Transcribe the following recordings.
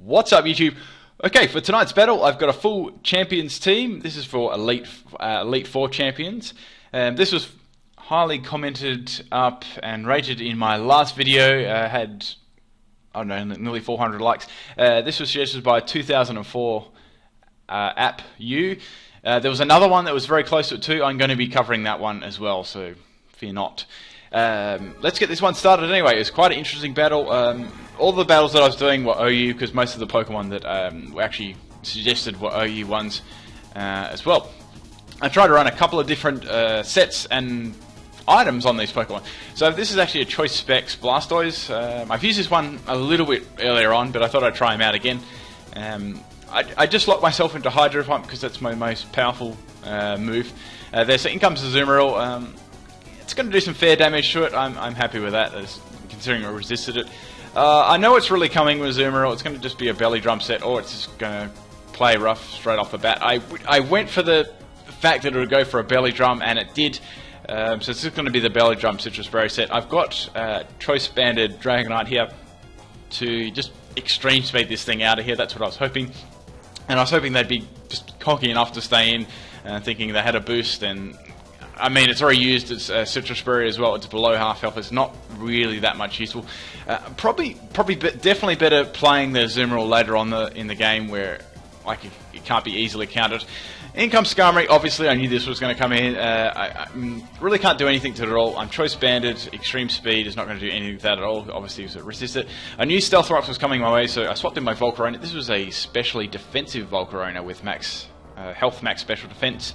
What's up, YouTube? Okay, for tonight's battle, I've got a full champions team. This is for Elite 4 champions. This was highly commented up and rated in my last video. Had, I don't know, nearly 400 likes. This was suggested by 2004 app U. There was another one that was very close to it too. I'm going to be covering that one as well, so fear not. Let's get this one started anyway. It was quite an interesting battle. All the battles that I was doing were OU, because most of the Pokemon that were actually suggested were OU ones as well. I tried to run a couple of different sets and items on these Pokemon. So this is actually a Choice Specs Blastoise. I've used this one a little bit earlier on, but I thought I'd try him out again. I just locked myself into Hydro Pump because that's my most powerful move. So in comes the Azumarill. It's going to do some fair damage to it. I'm happy with that, considering I resisted it. I know it's really coming with Azumarill. It's going to just be a belly drum set, or it's just going to play rough straight off the bat. I went for the fact that it would go for a belly drum, and it did. So it's just going to be the belly drum Citrus Berry set. I've got Choice Banded Dragonite here to just extreme speed this thing out of here. That's what I was hoping. And I was hoping they'd be just cocky enough to stay in, thinking they had a boost. And I mean, it's already used its Citrus Berry as well. It's below half health. It's not really that much useful. Definitely better playing the Azumarill later on in the game, where like it can't be easily countered. In comes Skarmory. Obviously, I knew this was going to come in. I really can't do anything to it at all. I'm Choice Banded. Extreme Speed is not going to do anything to that at all. Obviously, it resist it. I knew Stealth Rocks was coming my way, so I swapped in my Volcarona. This was a specially defensive Volcarona with max health, max special defense.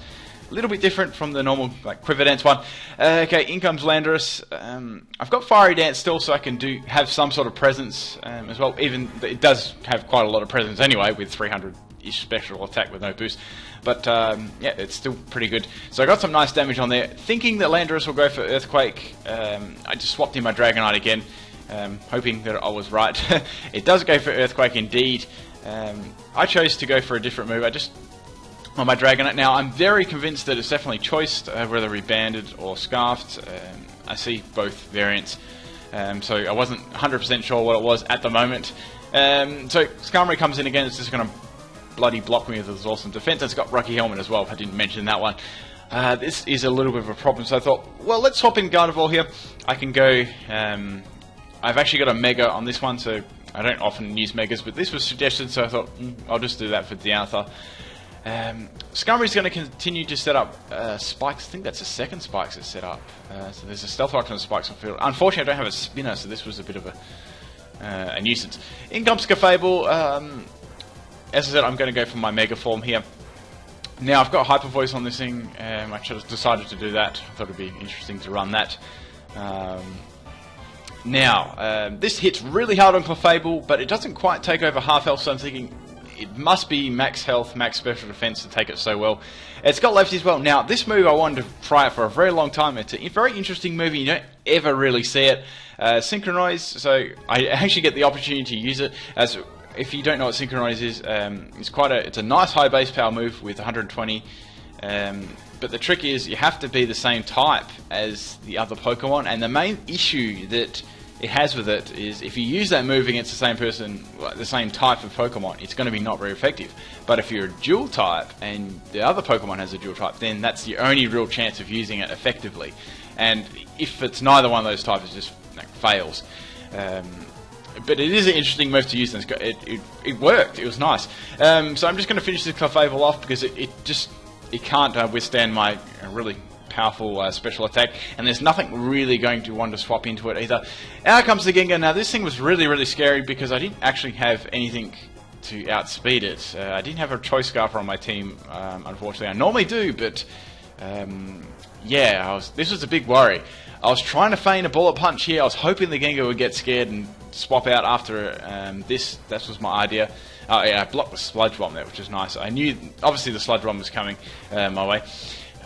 A little bit different from the normal like Quiver Dance one. Okay, in comes Landorus. I've got Fiery Dance still, so I can have some sort of presence as well. Even it does have quite a lot of presence anyway, with 300-ish special attack with no boost. But yeah, it's still pretty good. So I got some nice damage on there. Thinking that Landorus will go for Earthquake, I just swapped in my Dragonite again, hoping that I was right. It does go for Earthquake indeed. I chose to go for a different move. On my Dragonite. Now, I'm very convinced that it's definitely choiced, whether it be banded or scarfed. I see both variants, so I wasn't 100% sure what it was at the moment. So Skarmory comes in again. It's just going to bloody block me with its awesome defense. It's got Rocky Helmet as well, if I didn't mention that one. This is a little bit of a problem, so I thought, well, let's swap in Gardevoir here. I can go... I've actually got a Mega on this one, so I don't often use Megas, but this was suggested, so I thought, I'll just do that for Diantha. Skarmory's going to continue to set up spikes. I think that's the second spikes it's set up. So there's a Stealth Rock and a spikes on field. Unfortunately, I don't have a spinner, so this was a bit of a nuisance. In comes Clefable. As I said, I'm going to go for my Mega Form here. Now, I've got Hyper Voice on this thing. I should have decided to do that. I thought it would be interesting to run that. Now, this hits really hard on Clefable, but it doesn't quite take over half health, so I'm thinking it must be max health, max special defense to take it so well. It's got lefty as well. Now, this move, I wanted to try it for a very long time. It's a very interesting move. You don't ever really see it. Synchronize, so I actually get the opportunity to use it. As if you don't know what Synchronize is, it's a nice high base power move with 120. But the trick is you have to be the same type as the other Pokemon, and the main issue that it has with it is if you use that move against the same person, the same type of Pokemon, it's going to be not very effective. But if you're a dual type and the other Pokemon has a dual type, then that's the only real chance of using it effectively. And if it's neither one of those types, it just fails. But it is an interesting move to use, and it worked. It was nice. So I'm just going to finish this Clefable off because it can't withstand my really powerful special attack, and there's nothing really going to want to swap into it either. Out comes the Gengar. Now this thing was really scary because I didn't actually have anything to outspeed it. I didn't have a Choice Scarfer on my team, unfortunately. I normally do, but yeah, this was a big worry. I was trying to feign a Bullet Punch here. I was hoping the Gengar would get scared and swap out after this. That was my idea. Oh yeah, I blocked the Sludge Bomb there, which is nice. I knew, obviously, the Sludge Bomb was coming my way.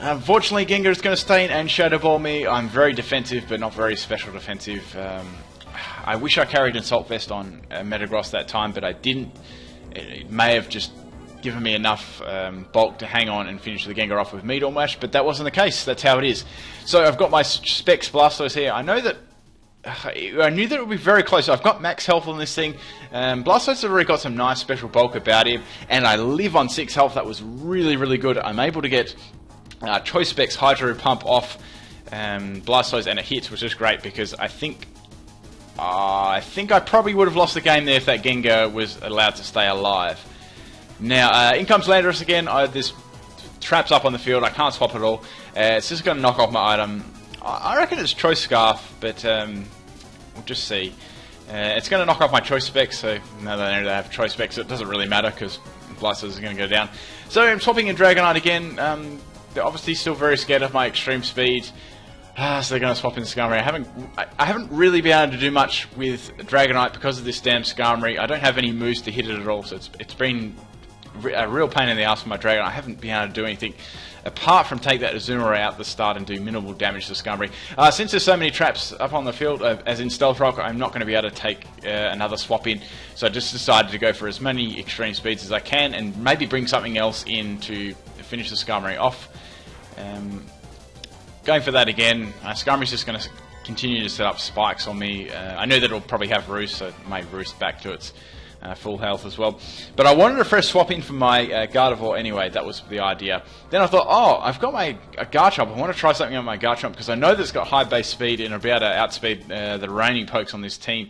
Unfortunately, Gengar is going to stay in and Shadow Ball me. I'm very defensive, but not very special defensive. I wish I carried Assault Vest on Metagross that time, but I didn't. It may have just given me enough bulk to hang on and finish the Gengar off with Meteor Mash, but that wasn't the case. That's how it is. So I've got my Specs Blastoise here. I know that I knew that it would be very close. I've got max health on this thing. Blastoise has already got some nice special bulk about him, and I live on 6 health. That was really, really good. I'm able to get Choice Specs Hydro Pump off Blastoise and a hit, which is great because I think I probably would have lost the game there if that Gengar was allowed to stay alive. Now, in comes Landorus again. There's traps up on the field. I can't swap at all. It's just going to knock off my item. I reckon it's Choice Scarf, but we'll just see. It's going to knock off my Choice Specs, so now that I know they have Choice Specs, it doesn't really matter because Blastoise is going to go down. So I'm swapping in Dragonite again. They're obviously still very scared of my extreme speed. So they're going to swap in Skarmory. I haven't really been able to do much with Dragonite because of this damn Skarmory. I don't have any moves to hit it at all, so it's been a real pain in the ass for my Dragonite. I haven't been able to do anything apart from take that Azumarill out at the start and do minimal damage to Skarmory. Since there's so many traps up on the field, as in Stealth Rock, I'm not going to be able to take another swap in. So I just decided to go for as many extreme speeds as I can and maybe bring something else in to finish the Skarmory off. Going for that again. Skarmory's just going to continue to set up spikes on me. I know that it'll probably have Roost, so it may Roost back to its full health as well. But I wanted to first swap in for my Gardevoir anyway. That was the idea. Then I thought, oh, I've got my Garchomp. I want to try something on my Garchomp because I know that it's got high base speed and it'll be able to outspeed the remaining pokes on this team.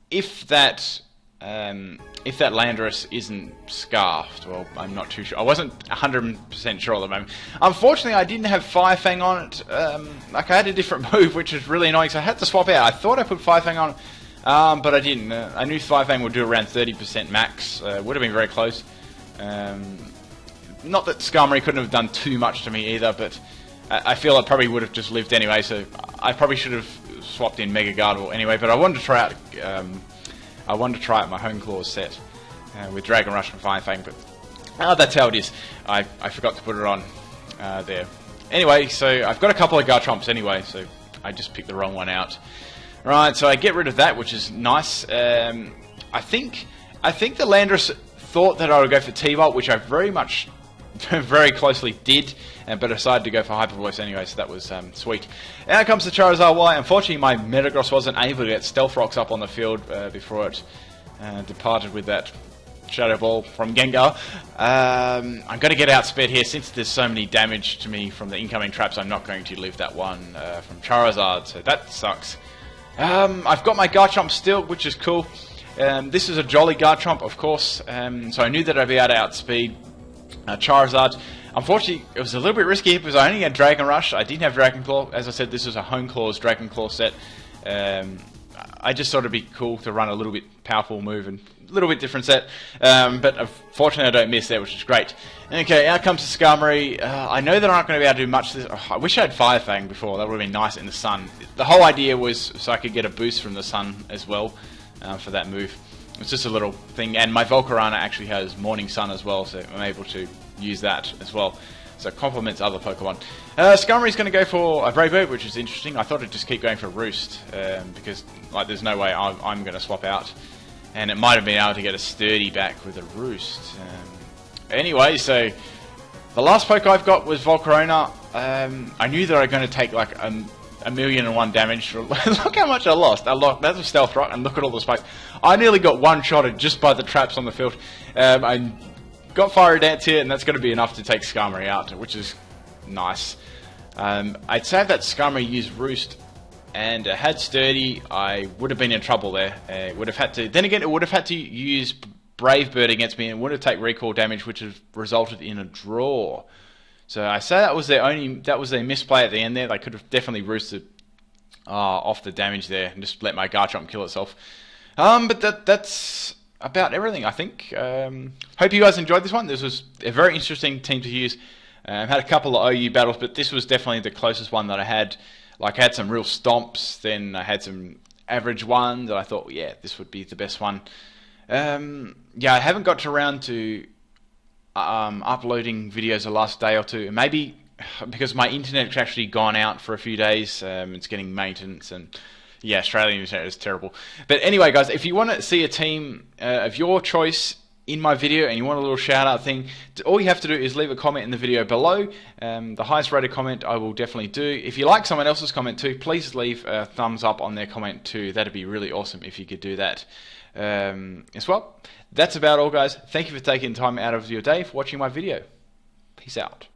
If that Landorus isn't Scarfed, well, I'm not too sure. I wasn't 100% sure at the moment. Unfortunately, I didn't have Fire Fang on it. Like I had a different move, which is really annoying, so I had to swap out. I thought I put Fire Fang on, but I didn't. I knew Fire Fang would do around 30% max. Would have been very close. Not that Skarmory couldn't have done too much to me either, but I feel I probably would have just lived anyway, so I probably should have swapped in Mega Gardevoir anyway, but I wanted to try out my Hone Claws set with Dragon Rush and Fire Fang, but that's how it is. I forgot to put it on there. Anyway, so I've got a couple of Garchomps anyway, so I just picked the wrong one out. Right, so I get rid of that, which is nice. I think the Landorus thought that I would go for T-Bolt, which I very closely did, but I decided to go for Hyper Voice anyway, so that was sweet. Now comes the Charizard Y. Unfortunately, my Metagross wasn't able to get Stealth Rocks up on the field before it departed with that Shadow Ball from Gengar. I'm going to get outsped here. Since there's so many damage to me from the incoming traps, I'm not going to live that one from Charizard, so that sucks. I've got my Garchomp still, which is cool. This is a Jolly Garchomp, of course, so I knew that I'd be able to outspeed Charizard. Unfortunately, it was a little bit risky because I only had Dragon Rush. I didn't have Dragon Claw. As I said, this was a Hone Claws Dragon Claw set. I just thought it'd be cool to run a little bit powerful move and a little bit different set. But unfortunately, I don't miss that, which is great. Okay, out comes the Skarmory. I know that I'm not going to be able to do much. I wish I had Fire Fang before. That would have been nice in the sun. The whole idea was so I could get a boost from the sun as well for that move. It's just a little thing, and my Volcarona actually has Morning Sun as well, so I'm able to use that as well. So it complements other Pokemon. Skarmory's going to go for a Brave Bird, which is interesting. I thought it'd just keep going for Roost, because like there's no way I'm going to swap out. And it might have been able to get a Sturdy back with a Roost. Anyway, so the last poke I've got was Volcarona. I knew that I was going to take like a 1,000,001 damage. Look how much I lost. That's a Stealth Rock, and look at all the spikes. I nearly got one-shotted just by the traps on the field. I got Fiery Dance here, and that's going to be enough to take Skarmory out, which is nice. I'd say that Skarmory used Roost and had Sturdy, I would have been in trouble there. Would have had to. Then again, it would have had to use Brave Bird against me, and would have taken recall damage, which has resulted in a draw. So I say that was their misplay at the end there. They could have definitely roosted off the damage there and just let my Garchomp kill itself. But that's about everything, I think. Hope you guys enjoyed this one. This was a very interesting team to use. Had a couple of OU battles, but this was definitely the closest one that I had. Like, I had some real stomps, then I had some average ones, and I thought, yeah, this would be the best one. Yeah, I haven't got around to uploading videos the last day or two. Maybe because my internet's actually gone out for a few days. It's getting maintenance, and yeah, Australian internet is terrible. But anyway, guys, if you want to see a team of your choice in my video and you want a little shout out thing, all you have to do is leave a comment in the video below. The highest rated comment I will definitely do. If you like someone else's comment too, please leave a thumbs up on their comment too. That'd be really awesome if you could do that as well. That's about all, guys. Thank you for taking time out of your day for watching my video. Peace out.